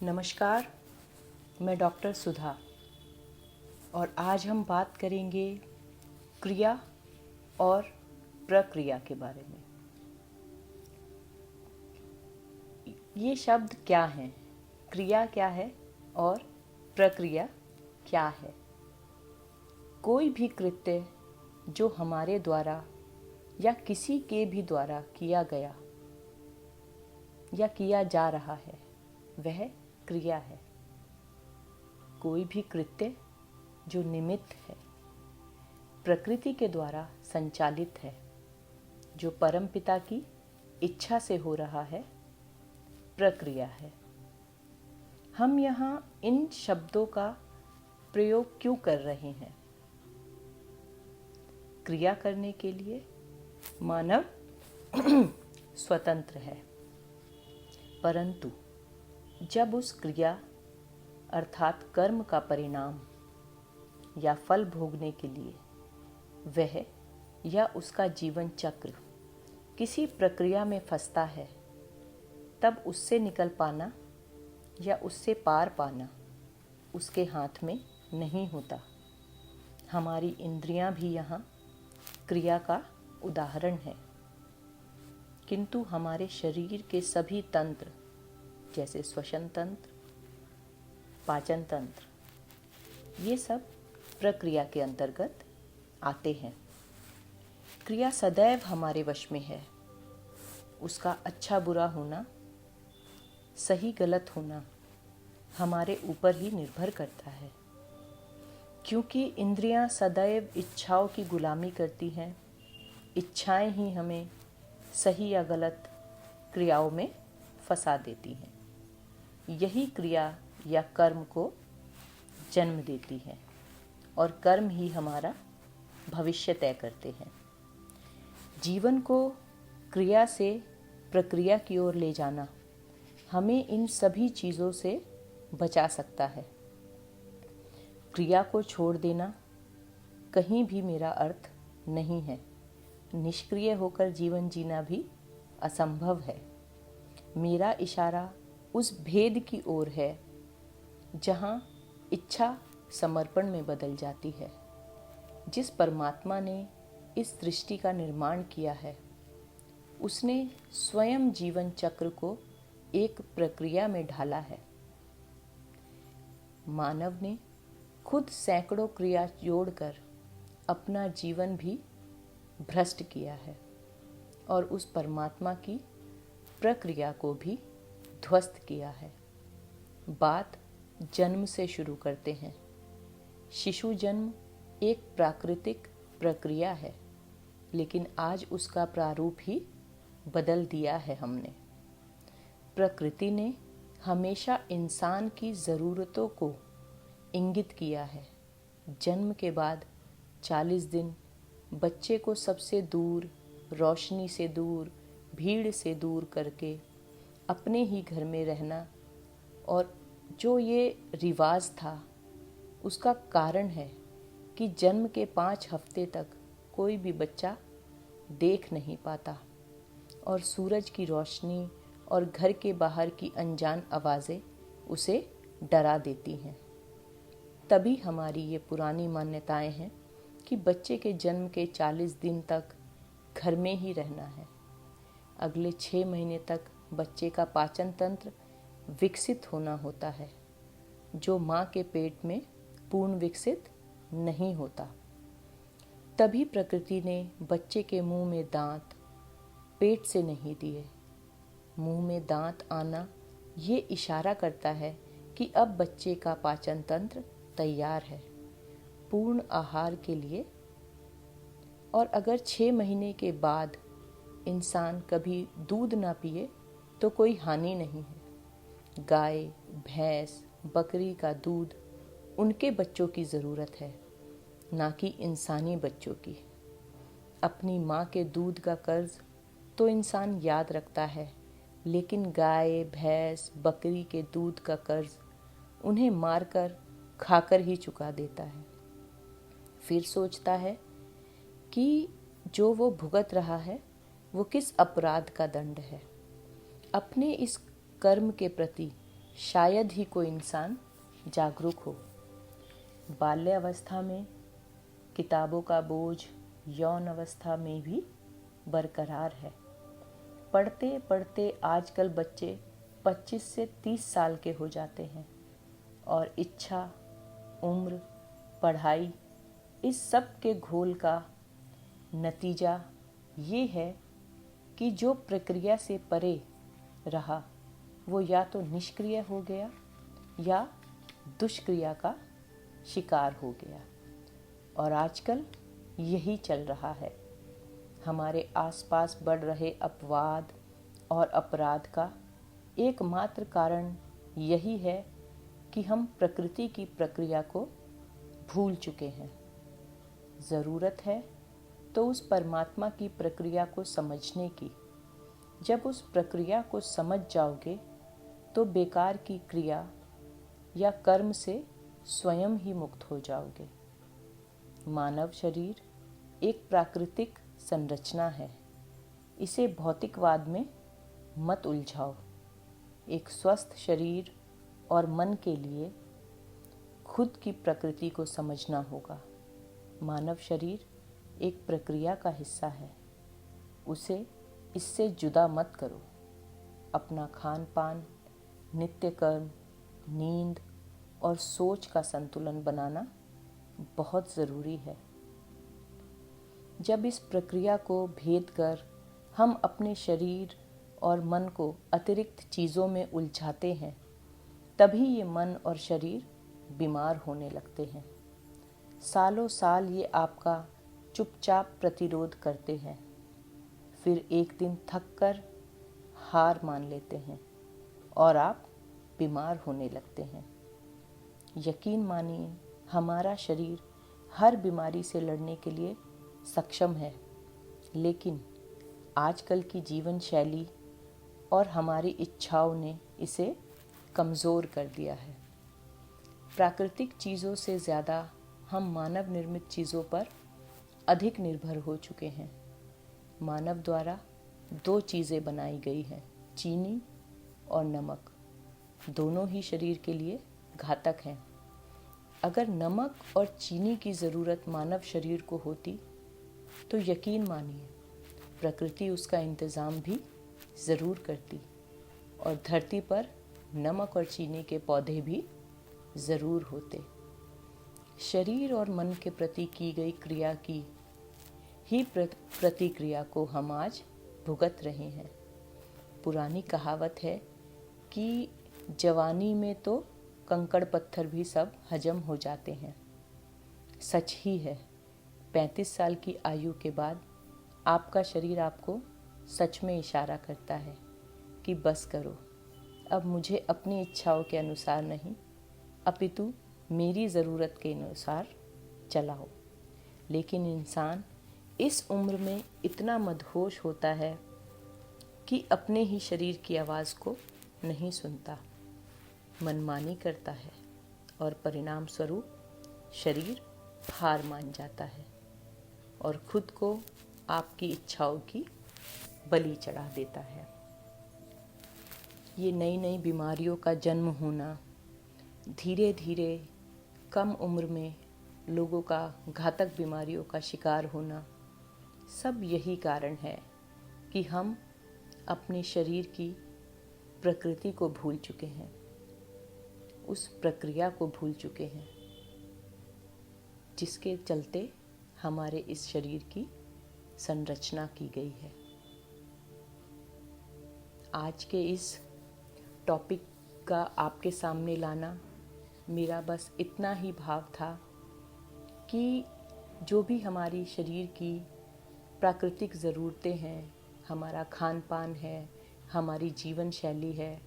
नमस्कार, मैं डॉक्टर सुधा और आज हम बात करेंगे क्रिया और प्रक्रिया के बारे में। ये शब्द क्या हैं? क्रिया क्या है और प्रक्रिया क्या है? कोई भी कृत्य जो हमारे द्वारा या किसी के भी द्वारा किया गया या किया जा रहा है वह क्रिया है। कोई भी कृत्य जो निमित्त है, प्रकृति के द्वारा संचालित है, जो परमपिता की इच्छा से हो रहा है, प्रक्रिया है। हम यहाँ इन शब्दों का प्रयोग क्यों कर रहे हैं? क्रिया करने के लिए मानव स्वतंत्र है, परंतु जब उस क्रिया अर्थात कर्म का परिणाम या फल भोगने के लिए वह या उसका जीवन चक्र किसी प्रक्रिया में फंसता है, तब उससे निकल पाना या उससे पार पाना उसके हाथ में नहीं होता। हमारी इंद्रियां भी यहाँ क्रिया का उदाहरण है, किंतु हमारे शरीर के सभी तंत्र जैसे श्वसन तंत्र, पाचन तंत्र, ये सब प्रक्रिया के अंतर्गत आते हैं। क्रिया सदैव हमारे वश में है। उसका अच्छा बुरा होना, सही गलत होना हमारे ऊपर ही निर्भर करता है, क्योंकि इंद्रियां सदैव इच्छाओं की गुलामी करती हैं। इच्छाएं ही हमें सही या गलत क्रियाओं में फंसा देती हैं। यही क्रिया या कर्म को जन्म देती है और कर्म ही हमारा भविष्य तय करते हैं। जीवन को क्रिया से प्रक्रिया की ओर ले जाना हमें इन सभी चीज़ों से बचा सकता है। क्रिया को छोड़ देना कहीं भी मेरा अर्थ नहीं है। निष्क्रिय होकर जीवन जीना भी असंभव है। मेरा इशारा उस भेद की ओर है जहाँ इच्छा समर्पण में बदल जाती है। जिस परमात्मा ने इस सृष्टि का निर्माण किया है, उसने स्वयं जीवन चक्र को एक प्रक्रिया में ढाला है। मानव ने खुद सैकड़ों क्रिया जोड़कर अपना जीवन भी भ्रष्ट किया है और उस परमात्मा की प्रक्रिया को भी ध्वस्त किया है। बात जन्म से शुरू करते हैं। शिशु जन्म एक प्राकृतिक प्रक्रिया है, लेकिन आज उसका प्रारूप ही बदल दिया है हमने। प्रकृति ने हमेशा इंसान की ज़रूरतों को इंगित किया है। जन्म के बाद 40 दिन बच्चे को सबसे दूर, रोशनी से दूर, भीड़ से दूर करके अपने ही घर में रहना, और जो ये रिवाज था उसका कारण है कि जन्म के 5 हफ्ते तक कोई भी बच्चा देख नहीं पाता और सूरज की रोशनी और घर के बाहर की अनजान आवाज़ें उसे डरा देती हैं। तभी हमारी ये पुरानी मान्यताएं हैं कि बच्चे के जन्म के 40 दिन तक घर में ही रहना है। अगले 6 महीने तक बच्चे का पाचन तंत्र विकसित होना होता है, जो माँ के पेट में पूर्ण विकसित नहीं होता। तभी प्रकृति ने बच्चे के मुंह में दांत पेट से नहीं दिए। मुंह में दांत आना ये इशारा करता है कि अब बच्चे का पाचन तंत्र तैयार है पूर्ण आहार के लिए। और अगर 6 महीने के बाद इंसान कभी दूध ना पिए तो कोई हानि नहीं है। गाय, भैंस, बकरी का दूध उनके बच्चों की ज़रूरत है, ना कि इंसानी बच्चों की। अपनी माँ के दूध का कर्ज तो इंसान याद रखता है, लेकिन गाय, भैंस, बकरी के दूध का कर्ज उन्हें मारकर खाकर ही चुका देता है। फिर सोचता है कि जो वो भुगत रहा है वो किस अपराध का दंड है। अपने इस कर्म के प्रति शायद ही कोई इंसान जागरूक हो। बाल्यावस्था में किताबों का बोझ यौन अवस्था में भी बरकरार है। पढ़ते पढ़ते आजकल बच्चे 25 से 30 साल के हो जाते हैं और इच्छा, उम्र, पढ़ाई, इस सब के घोल का नतीजा ये है कि जो प्रक्रिया से परे रहा वो या तो निष्क्रिय हो गया या दुष्क्रिया का शिकार हो गया। और आजकल यही चल रहा है। हमारे आसपास बढ़ रहे अपवाद और अपराध का एकमात्र कारण यही है कि हम प्रकृति की प्रक्रिया को भूल चुके हैं। ज़रूरत है तो उस परमात्मा की प्रक्रिया को समझने की। जब उस प्रक्रिया को समझ जाओगे तो बेकार की क्रिया या कर्म से स्वयं ही मुक्त हो जाओगे। मानव शरीर एक प्राकृतिक संरचना है। इसे भौतिकवाद में मत उलझाओ। एक स्वस्थ शरीर और मन के लिए खुद की प्रकृति को समझना होगा। मानव शरीर एक प्रक्रिया का हिस्सा है। उसे इससे जुदा मत करो। अपना खान पान, नित्य कर्म, नींद और सोच का संतुलन बनाना बहुत ज़रूरी है। जब इस प्रक्रिया को भेद कर हम अपने शरीर और मन को अतिरिक्त चीज़ों में उलझाते हैं, तभी ये मन और शरीर बीमार होने लगते हैं। सालों साल ये आपका चुपचाप प्रतिरोध करते हैं, फिर एक दिन थककर हार मान लेते हैं और आप बीमार होने लगते हैं। यकीन मानिए, हमारा शरीर हर बीमारी से लड़ने के लिए सक्षम है, लेकिन आजकल की जीवन शैली और हमारी इच्छाओं ने इसे कमज़ोर कर दिया है। प्राकृतिक चीज़ों से ज़्यादा हम मानव निर्मित चीज़ों पर अधिक निर्भर हो चुके हैं। मानव द्वारा 2 चीज़ें बनाई गई हैं, चीनी और नमक। दोनों ही शरीर के लिए घातक हैं। अगर नमक और चीनी की ज़रूरत मानव शरीर को होती तो यकीन मानिए प्रकृति उसका इंतज़ाम भी ज़रूर करती और धरती पर नमक और चीनी के पौधे भी ज़रूर होते। शरीर और मन के प्रति की गई क्रिया की ही प्रतिक्रिया को हम आज भुगत रहे हैं। पुरानी कहावत है कि जवानी में तो कंकड़ पत्थर भी सब हजम हो जाते हैं। सच ही है। 35 साल की आयु के बाद आपका शरीर आपको सच में इशारा करता है कि बस करो, अब मुझे अपनी इच्छाओं के अनुसार नहीं अपितु मेरी ज़रूरत के अनुसार चलाओ। लेकिन इंसान इस उम्र में इतना मदहोश होता है कि अपने ही शरीर की आवाज़ को नहीं सुनता, मनमानी करता है और परिणाम स्वरूप शरीर हार मान जाता है और खुद को आपकी इच्छाओं की बलि चढ़ा देता है। ये नई नई बीमारियों का जन्म होना, धीरे धीरे कम उम्र में लोगों का घातक बीमारियों का शिकार होना, सब यही कारण है कि हम अपने शरीर की प्रकृति को भूल चुके हैं, उस प्रक्रिया को भूल चुके हैं जिसके चलते हमारे इस शरीर की संरचना की गई है। आज के इस टॉपिक का आपके सामने लाना मेरा बस इतना ही भाव था कि जो भी हमारी शरीर की प्राकृतिक ज़रूरतें हैं, हमारा खान पान है, हमारी जीवन शैली है,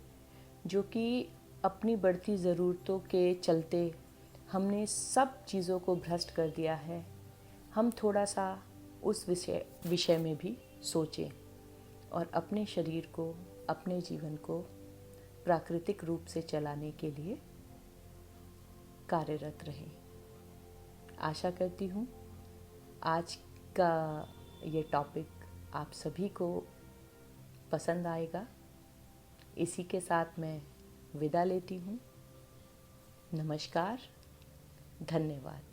जो कि अपनी बढ़ती ज़रूरतों के चलते हमने सब चीज़ों को भ्रष्ट कर दिया है, हम थोड़ा सा उस विषय में भी सोचें और अपने शरीर को, अपने जीवन को प्राकृतिक रूप से चलाने के लिए कार्यरत रहें। आशा करती हूँ आज का ये टॉपिक आप सभी को पसंद आएगा। इसी के साथ मैं विदा लेती हूँ। नमस्कार, धन्यवाद।